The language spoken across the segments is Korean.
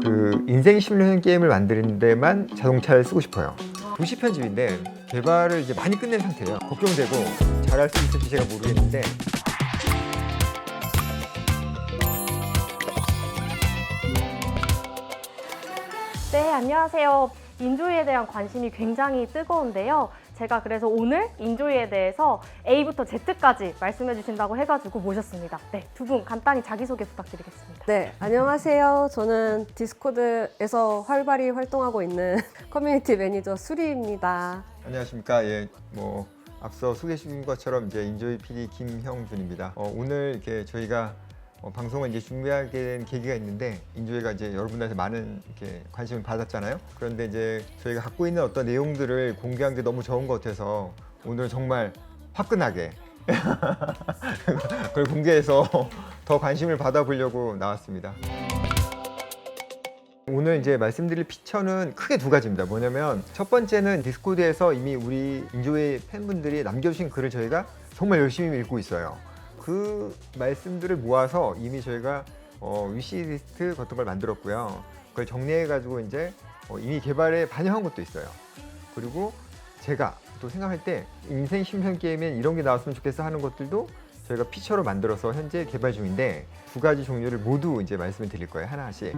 그 인생 시뮬레이션 게임을 만드는 데만 자동차를 쓰고 싶어요. 도시 편집인데 개발을 이제 많이 끝낸 상태예요. 걱정되고 잘할 수 있을지 제가 모르겠는데 네, 안녕하세요. 인조이에 대한 관심이 굉장히 뜨거운데요. 제가 그래서 오늘 인조이에 대해서 A부터 Z까지 말씀해 주신다고 해가지고 모셨습니다. 네, 두 분 간단히 자기소개 부탁드리겠습니다. 네, 안녕하세요. 저는 디스코드에서 활발히 활동하고 있는 커뮤니티 매니저 수리입니다. 안녕하십니까. 예, 뭐 앞서 소개해 주신 것처럼 이제 인조이 PD 김형준입니다. 오늘 이렇게 저희가 방송을 이제 준비하게 된 계기가 있는데 인조이가 이제 여러분들한테 많은 이렇게 관심을 받았잖아요. 그런데 이제 저희가 갖고 있는 어떤 내용들을 공개한 게 너무 적은 것 같아서 오늘 정말 화끈하게 그걸 공개해서 더 관심을 받아보려고 나왔습니다. 오늘 이제 말씀드릴 피처는 크게 두 가지입니다. 뭐냐면 첫 번째는 디스코드에서 이미 우리 인조이 팬분들이 남겨주신 글을 저희가 정말 열심히 읽고 있어요. 그 말씀들을 모아서 이미 저희가 위시리스트 같은 걸 만들었고요. 그걸 정리해가지고 이제 이미 개발에 반영한 것도 있어요. 그리고 제가 또 생각할 때 인생 시뮬레이션 게임엔 이런 게 나왔으면 좋겠어 하는 것들도 저희가 피처로 만들어서 현재 개발 중인데 두 가지 종류를 모두 이제 말씀을 드릴 거예요. 하나씩.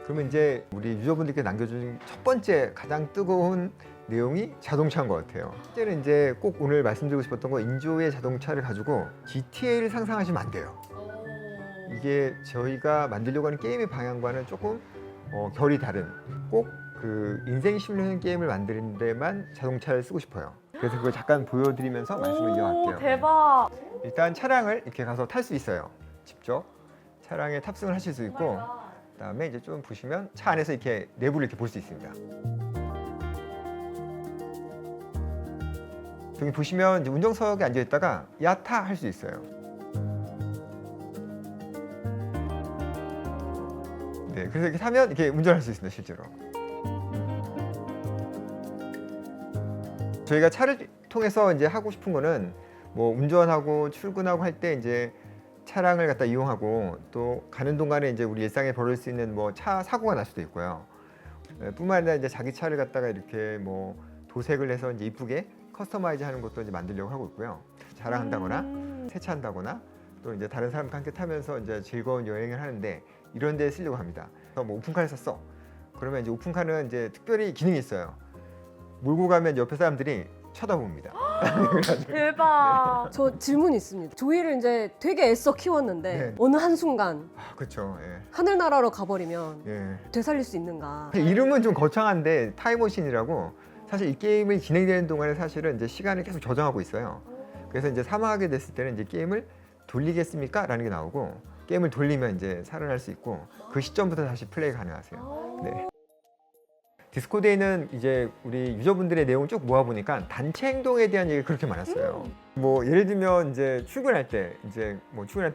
그러면 이제 우리 유저분들께 남겨준 첫 번째 가장 뜨거운 내용이 자동차인 것 같아요. 실제는 이제 꼭 오늘 말씀드리고 싶었던 거 인조의 자동차를 가지고 GTA를 상상하시면 안 돼요. 이게 저희가 만들려고 하는 게임의 방향과는 조금 결이 다른 꼭 그 인생 시뮬레이션 게임을 만드는 데만 자동차를 쓰고 싶어요. 그래서 그걸 잠깐 보여드리면서 말씀을 이어갈게요. 대박! 일단 차량을 이렇게 가서 탈 수 있어요. 직접 차량에 탑승을 하실 수 있고 그다음에 이제 좀 보시면 차 안에서 이렇게 내부를 이렇게 볼 수 있습니다. 여기 보시면 이제 운전석에 앉아 있다가 야타 할 수 있어요. 네, 그래서 이렇게 타면 이렇게 운전할 수 있습니다, 실제로. 저희가 차를 통해서 이제 하고 싶은 거는 뭐 운전하고 출근하고 할 때 이제 차량을 갖다 이용하고 또 가는 동안에 이제 우리 일상에 벌어질 수 있는 뭐 차 사고가 날 수도 있고요. 뿐만 아니라 이제 자기 차를 갖다가 이렇게 뭐 도색을 해서 이제 이쁘게 커스터마이즈 하는 것도 이제 만들려고 하고 있고요. 자랑한다거나 세차한다거나 또 이제 다른 사람과 함께 타면서 이제 즐거운 여행을 하는데 이런 데 쓰려고 합니다. 뭐 오픈카를 샀어. 그러면 이제 오픈카는 이제 특별히 기능이 있어요. 몰고 가면 옆에 사람들이 쳐다봅니다. 대박! 저 질문 있습니다. 조이를 이제 되게 애써 키웠는데 네. 어느 한순간 그렇죠. 예. 하늘나라로 가버리면 예. 되살릴 수 있는가? 이름은 좀 거창한데 타임머신이라고 사실 이 게임이 진행되는 동안에 사실은 이제 시간을 계속 저장하고 있어요. 그래서 이제 사망하게 됐을 때는 이제 게임을 돌리겠습니까? 라는 게 나오고 게임을 돌리면 이제 살아날 수 있고 그 시점부터 다시 플레이 가능하세요. 네. 디스코드에는 이제 우리 유저분들의 내용을 쭉 모아보니까 단체 행동에 대한 얘기가 그렇게 많았어요. 뭐 예를 들면 이제 출근할 때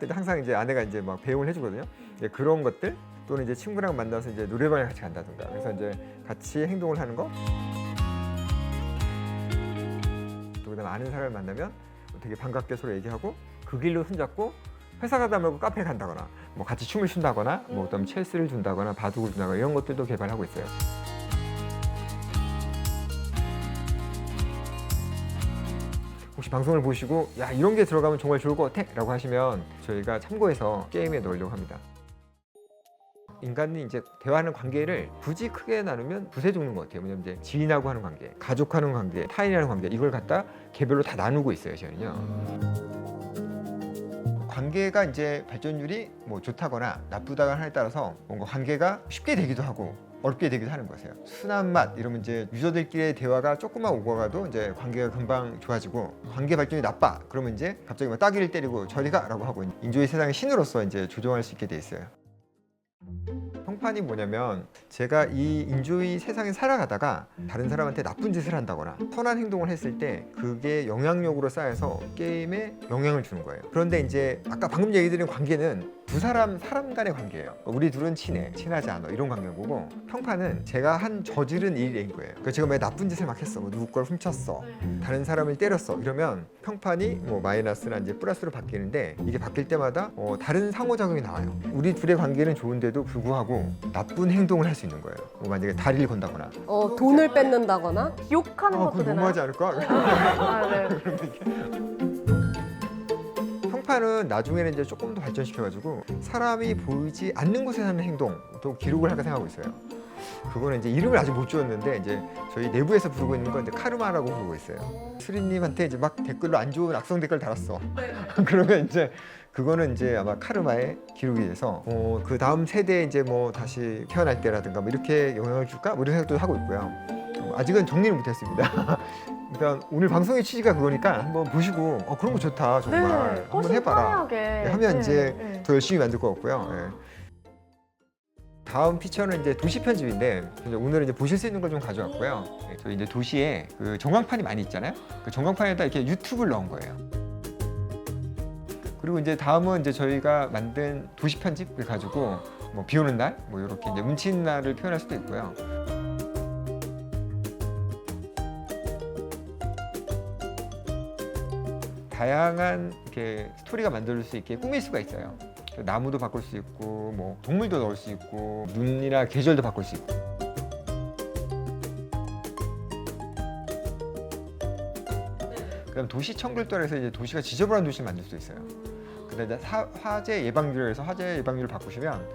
항상 이제 아내가 이제 막 배웅을 해주거든요. 이제 그런 것들 또는 이제 친구랑 만나서 이제 노래방에 같이 간다든가 그래서 이제 같이 행동을 하는 거. 또 그다음 아는 사람을 만나면 되게 반갑게 서로 얘기하고 그 길로 손잡고 회사 가다 말고 카페에 간다거나 뭐 같이 춤을 춘다거나 뭐 그다음 첼스를 준다거나 바둑을 준다거나 이런 것들도 개발하고 있어요. 혹시 방송을 보시고 야 이런 게 들어가면 정말 좋을 것 같아 라고 하시면 저희가 참고해서 게임에 넣으려고 합니다. 인간이 이제 대화하는 관계를 굳이 크게 나누면 두세 종류인 것 같아요. 왜냐면 이제 지인하고 하는 관계, 가족하는 관계, 타인이라는 관계 이걸 갖다 개별로 다 나누고 있어요. 저희는요. 관계가 이제 발전율이 뭐 좋다거나 나쁘다거나 하에 따라서 뭔가 관계가 쉽게 되기도 하고 어렵게 되기도 하는 거세요. 순한 맛 이러면 이제 유저들끼리의 대화가 조금만 오고 가도 이제 관계가 금방 좋아지고 관계 발전이 나빠 그러면 이제 갑자기 막 따귀를 때리고 저리 가라고 하고 인조이 세상의 신으로서 이제 조종할 수 있게 돼 있어요. 평판이 뭐냐면 제가 이 인조이 세상에 살아가다가 다른 사람한테 나쁜 짓을 한다거나 선한 행동을 했을 때 그게 영향력으로 쌓여서 게임에 영향을 주는 거예요. 그런데 이제 아까 방금 얘기 드린 관계는 두 사람 간의 관계예요. 우리 둘은 친하지 않아 이런 관계인 거고 평판은 제가 한 저지른 일인 거예요. 그러니까 제가 왜 나쁜 짓을 막 했어, 뭐 누구 걸 훔쳤어, 다른 사람을 때렸어 이러면 평판이 뭐 마이너스나 이제 플러스로 바뀌는데 이게 바뀔 때마다 다른 상호작용이 나와요. 우리 둘의 관계는 좋은데도 불구하고 나쁜 행동을 할 수 있는 거예요. 뭐 만약에 다리를 건다거나 돈을 뺏는다거나. 욕하는 것도 그건 되나요? 너무하지 않을까? 아, 네. 평판은 나중에는 이제 조금 더 발전시켜가지고 사람이 보이지 않는 곳에 하는 행동도 기록을 할까 생각하고 있어요. 그거는 이제 이름을 아직 못 지었는데 이제 저희 내부에서 부르고 있는 건 이제 카르마라고 부르고 있어요. 수리님한테 이제 막 댓글로 안 좋은 악성 댓글 달았어. 그러면 이제 그거는 이제 아마 카르마의 기록이 돼서 그 다음 세대에 이제 뭐 다시 태어날 때라든가 뭐 이렇게 영향을 줄까? 뭐 이런 생각도 하고 있고요. 아직은 정리를 못했습니다. 그러니까 오늘 방송의 취지가 그거니까 한번 보시고 그런 거 좋다 정말 네, 한번 훨씬 해봐라. 편하게. 하면 네, 이제 네. 더 열심히 만들 것 같고요. 예. 다음 피처는 이제 도시 편집인데 이제 오늘은 이제 보실 수 있는 걸 좀 가져왔고요. 예, 저희 이제 도시에 그 전광판이 많이 있잖아요. 그 전광판에다 이렇게 유튜브를 넣은 거예요. 그리고 이제 다음은 이제 저희가 만든 도시 편집을 가지고 뭐 비 오는 날, 뭐 이렇게 이제 운치 있는 날을 표현할 수도 있고요. 다양한 이렇게 스토리가 만들 수 있게 꾸밀 수가 있어요. 나무도 바꿀 수 있고, 뭐 동물도 넣을 수 있고, 눈이나 계절도 바꿀 수 있고. 그다음 도시 청결도에서 이제 도시가 지저분한 도시를 만들 수도 있어요. 근데 이제 화재 예방률에서 화재 예방률을 바꾸시면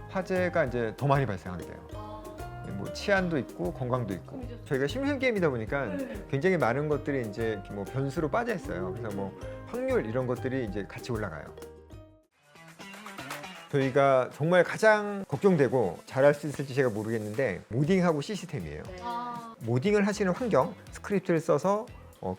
화재가 이제 더 많이 발생하게 돼요. 뭐 치안도 있고 건강도 있고. 저희가 심리전 게임이다 보니까 굉장히 많은 것들이 이제 이렇게 뭐 변수로 빠져 있어요. 그래서 뭐 확률 이런 것들이 이제 같이 올라가요. 저희가 정말 가장 걱정되고 잘할 수 있을지 제가 모르겠는데 모딩하고 시스템이에요. 모딩을 하시는 환경, 스크립트를 써서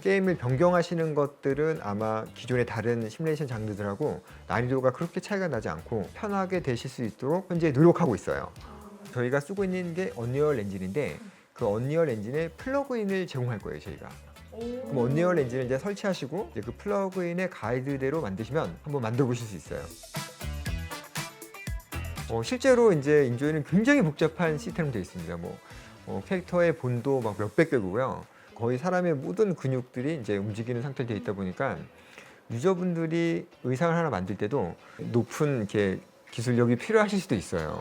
게임을 변경하시는 것들은 아마 기존의 다른 시뮬레이션 장르들하고 난이도가 그렇게 차이가 나지 않고 편하게 되실 수 있도록 현재 노력하고 있어요. 저희가 쓰고 있는 게 언리얼 엔진인데 그 언리얼 엔진에 플러그인을 제공할 거예요, 저희가. 그럼 언리얼 엔진을 이제 설치하시고 이제 그 플러그인의 가이드대로 만드시면 한번 만들어 보실 수 있어요. 실제로 이제 인조이는 굉장히 복잡한 시스템으로 되어 있습니다. 캐릭터의 본도 막 몇백 개고요. 거의 사람의 모든 근육들이 이제 움직이는 상태로 되어 있다 보니까 유저분들이 의상을 하나 만들 때도 높은 이렇게 기술력이 필요하실 수도 있어요.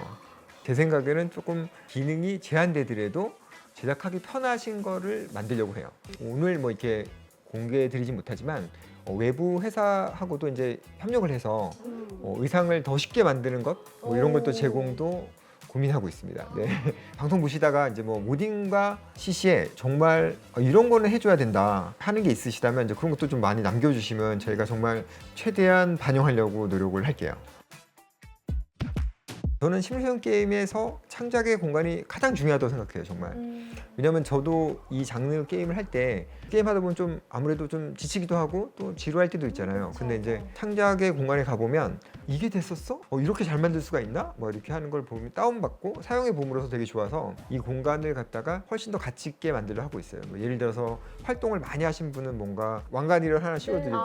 제 생각에는 조금 기능이 제한되더라도 제작하기 편하신 거를 만들려고 해요. 오늘 뭐 이렇게 공개해드리진 못하지만 외부 회사하고도 이제 협력을 해서 의상을 더 쉽게 만드는 것 뭐 이런 것도 제공도 고민하고 있습니다. 네. 방송 보시다가 이제 뭐 모딩과 CC에 정말 이런 거는 해줘야 된다 하는 게 있으시다면 이제 그런 것도 좀 많이 남겨주시면 저희가 정말 최대한 반영하려고 노력을 할게요. 저는 시뮬레이션 게임에서 창작의 공간이 가장 중요하다고 생각해요, 정말. 왜냐면 저도 이 장르 게임을 할 때 게임 하다 보면 좀 아무래도 좀 지치기도 하고 또 지루할 때도 있잖아요. 근데 이제 창작의 공간에 가보면 이게 됐었어? 이렇게 잘 만들 수가 있나? 뭐 이렇게 하는 걸 보면 다운받고 사용해 봄으로써 되게 좋아서 이 공간을 갖다가 훨씬 더 가치 있게 만들려 하고 있어요. 뭐 예를 들어서 활동을 많이 하신 분은 뭔가 왕관이를 하나 씌워드리고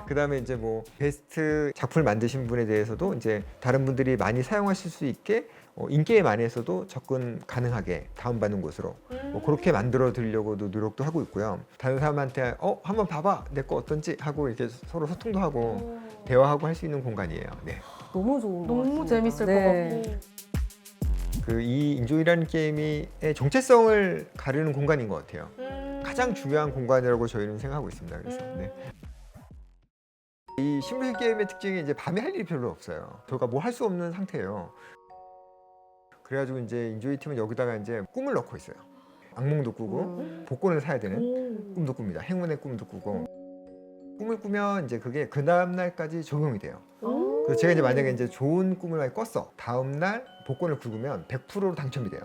그 다음에 이제 뭐 베스트 작품을 만드신 분에 대해서도 이제 다른 분들이 많이 사용하실 수 있게 인게임 안에서도 접근 가능하게 다운받는 곳으로 뭐 그렇게 만들어 드리려고도 노력도 하고 있고요. 다른 사람한테 한번 봐봐 내 거 어떤지 하고 이렇게 서로 소통도 하고 대화하고 할 수 있는 공간이에요. 네. 너무 좋은 것 너무 같습니다. 재밌을 네. 것 같고. 그 이 인조이라는 게임의 정체성을 가르는 공간인 것 같아요. 가장 중요한 공간이라고 저희는 생각하고 있습니다. 그래서 네. 이 시뮬레이션 게임의 특징이 이제 밤에 할 일이 별로 없어요. 저희가 뭐 할 수 없는 상태예요. 그래가지고 이제 인조이 팀은 여기다가 이제 꿈을 넣고 있어요. 악몽도 꾸고 복권을 사야 되는 꿈도 꿉니다. 행운의 꿈도 꾸고 꿈을 꾸면 이제 그게 그 다음 날까지 적용이 돼요. 그래서 제가 이제 만약에 이제 좋은 꿈을 많이 꿨어. 다음 날 복권을 긁으면 100%로 당첨이 돼요.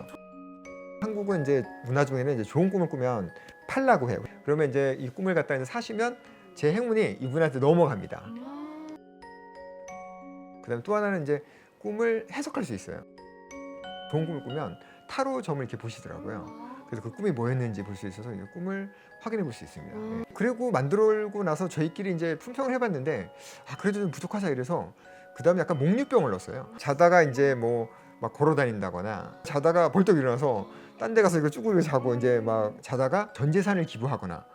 한국은 이제 문화 중에는 이제 좋은 꿈을 꾸면 팔라고 해요. 그러면 이제 이 꿈을 갖다 이제 사시면 제 행운이 이분한테 넘어갑니다. 그다음 또 하나는 이제 꿈을 해석할 수 있어요. 좋은 꿈을 꾸면 타로 점을 이렇게 보시더라고요. 그래서 그 꿈이 뭐였는지 볼 수 있어서 꿈을 확인해 볼 수 있습니다. 네. 그리고 만들고 나서 저희끼리 이제 품평을 해봤는데 그래도 좀 부족하다 이래서 그 다음에 약간 목류병을 넣었어요. 자다가 이제 뭐 막 걸어 다닌다거나 자다가 벌떡 일어나서 딴 데 가서 이거 쭈그리고 자고 이제 막 자다가 전 재산을 기부하거나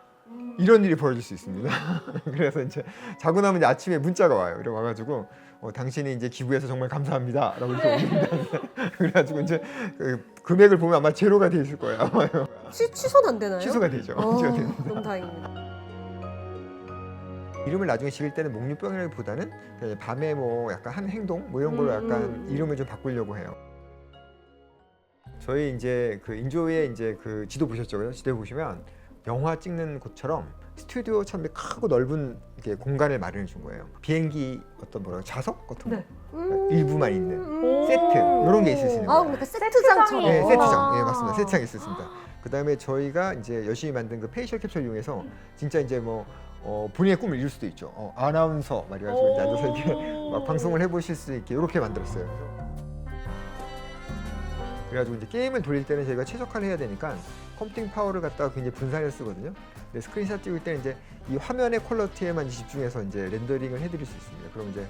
이런 일이 벌어질 수 있습니다. 그래서 이제 자고 나면 이제 아침에 문자가 와요. 이래 와가지고 당신이 이제 기부해서 정말 감사합니다라고 이렇게 오는데 그래가지고 이제 그 금액을 보면 아마 제로가 돼 있을 거예요. 아마요. 취소는 안 되나요? 취소가 되죠. 취소가 됩니다. 너무 다행입니다. 이름을 나중에 지을 때는 목류병이라기보다는 그냥 밤에 뭐 약간 한 행동 뭐 이런 걸로 약간 이름을 좀 바꾸려고 해요. 저희 이제 그 인조의 이제 그 지도 보셨죠? 그죠? 지도 보시면 영화 찍는 곳처럼 스튜디오처럼 크고 넓은 이렇게 공간을 마련해 준 거예요. 비행기 어떤 뭐라 좌석 같은 거 네. 일부만 있는 세트 이런 게 있을 수 있는 아, 거예요. 그러니까 세트장처럼. 네, 세트장. 예, 맞습니다. 세트장이 있었습니다. 그다음에 저희가 이제 열심히 만든 그 페이셜 캡처를 이용해서 진짜 이제 뭐 본인의 꿈을 이룰 수도 있죠. 아나운서 말이가지고 이제 앉아서 이렇게 막 방송을 해보실 수 있게 이렇게 만들었어요. 그래가지고 이제 게임을 돌릴 때는 저희가 최적화를 해야 되니까 컴퓨팅 파워를 갖다가 굉장히 분산해서 쓰거든요. 근데 스크린샷 찍을 때는 이제 이 화면의 퀄러티에만 집중해서 이제 렌더링을 해드릴 수 있습니다. 그럼 이제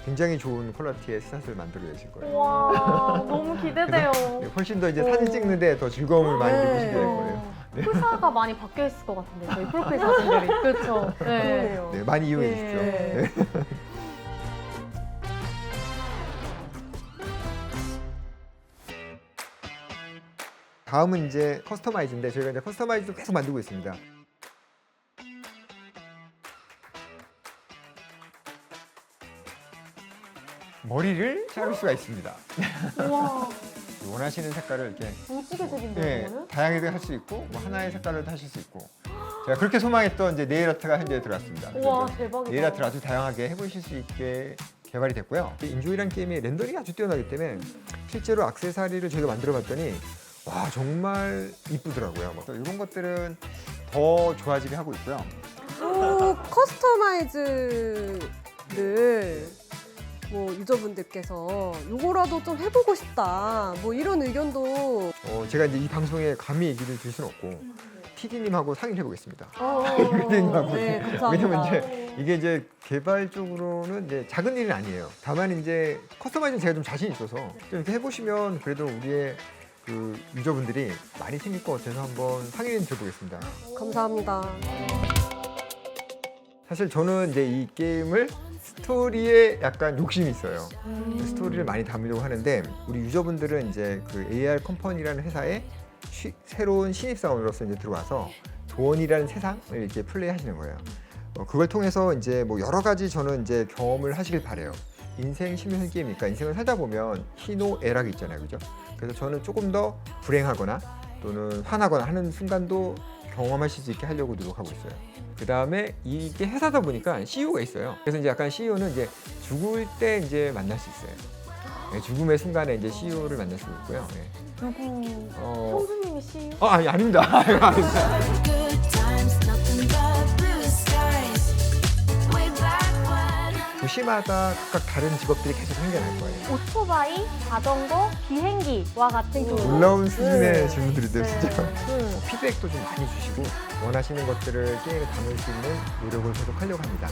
굉장히 좋은 퀄러티의 스샷을 만들어내실 거예요. 와, 너무 기대돼요. 네, 훨씬 더 이제 사진 찍는데 더 즐거움을 많이 네. 느끼시게 될 거예요. 프사가 많이 바뀌어 있을 것 같은데 저희 프로필 사진들이 그렇죠. 네. 그러네요. 네, 많이 이용해 주십시오. 네. 네. 다음은 이제 커스터마이즈인데 저희가 이제 커스터마이즈도 계속 만들고 있습니다. 머리를 자를 수가 있습니다. 우와, 원하시는 색깔을 이렇게 무지개색인데 네, 이거는? 다양하게 할 수 있고 뭐 하나의 색깔로 하실 수 있고 제가 그렇게 소망했던 이제 네일 아트가 현재 들어왔습니다. 우와, 그래서 대박이다. 네일 아트를 아주 다양하게 해보실 수 있게 개발이 됐고요. 인조이라는 게임이 렌더링이 아주 뛰어나기 때문에 실제로 액세서리를 저희가 만들어봤더니 와 정말 이쁘더라고요. 뭐 이런 것들은 더 좋아지게 하고 있고요. 또 커스터마이즈를 뭐 유저분들께서 요거라도 좀 해보고 싶다 뭐 이런 의견도 제가 이제 이 방송에 감히 얘기를 드릴 수는 없고 TD님하고 상의를 해보겠습니다. 네, 감사합니다. 왜냐면 이제 이게 이제 개발적으로는 이제 작은 일은 아니에요. 다만 이제 커스터마이즈는 제가 좀 자신 있어서 좀 이렇게 해보시면 그래도 우리의 그 유저분들이 많이 생길 것 같아서 한번 상의를 드려보겠습니다. 감사합니다. 사실 저는 이제 이 게임을 스토리에 약간 욕심이 있어요. 스토리를 많이 담으려고 하는데 우리 유저분들은 이제 그 AR 컴퍼니라는 회사에 새로운 신입사원으로서 이제 들어와서 도원이라는 세상을 이렇게 플레이하시는 거예요. 그걸 통해서 이제 뭐 여러 가지 저는 이제 경험을 하시길 바래요. 인생 시뮬레이션 게임이니까 인생을 살다 보면 희노애락이 있잖아요, 그죠? 그래서 저는 조금 더 불행하거나 또는 화나거나 하는 순간도 경험하실 수 있게 하려고 노력하고 있어요. 그 다음에 이게 회사다 보니까 CEO가 있어요. 그래서 이제 약간 CEO는 이제 죽을 때 이제 만날 수 있어요. 네, 죽음의 순간에 이제 CEO를 만날 수 있고요. 네. 누구? 어, 형수님이 CEO? 아니 아닙니다. 아닙니다. 도시마다 각각 다른 직업들이 계속 생겨날 거예요. 오토바이, 자전거, 비행기와 같은 그 놀라운 수준의 질문들인데요, 네. 진짜. 피드백도 좀 많이 주시고 원하시는 것들을 게임에 담을 수 있는 노력을 계속 하려고 합니다.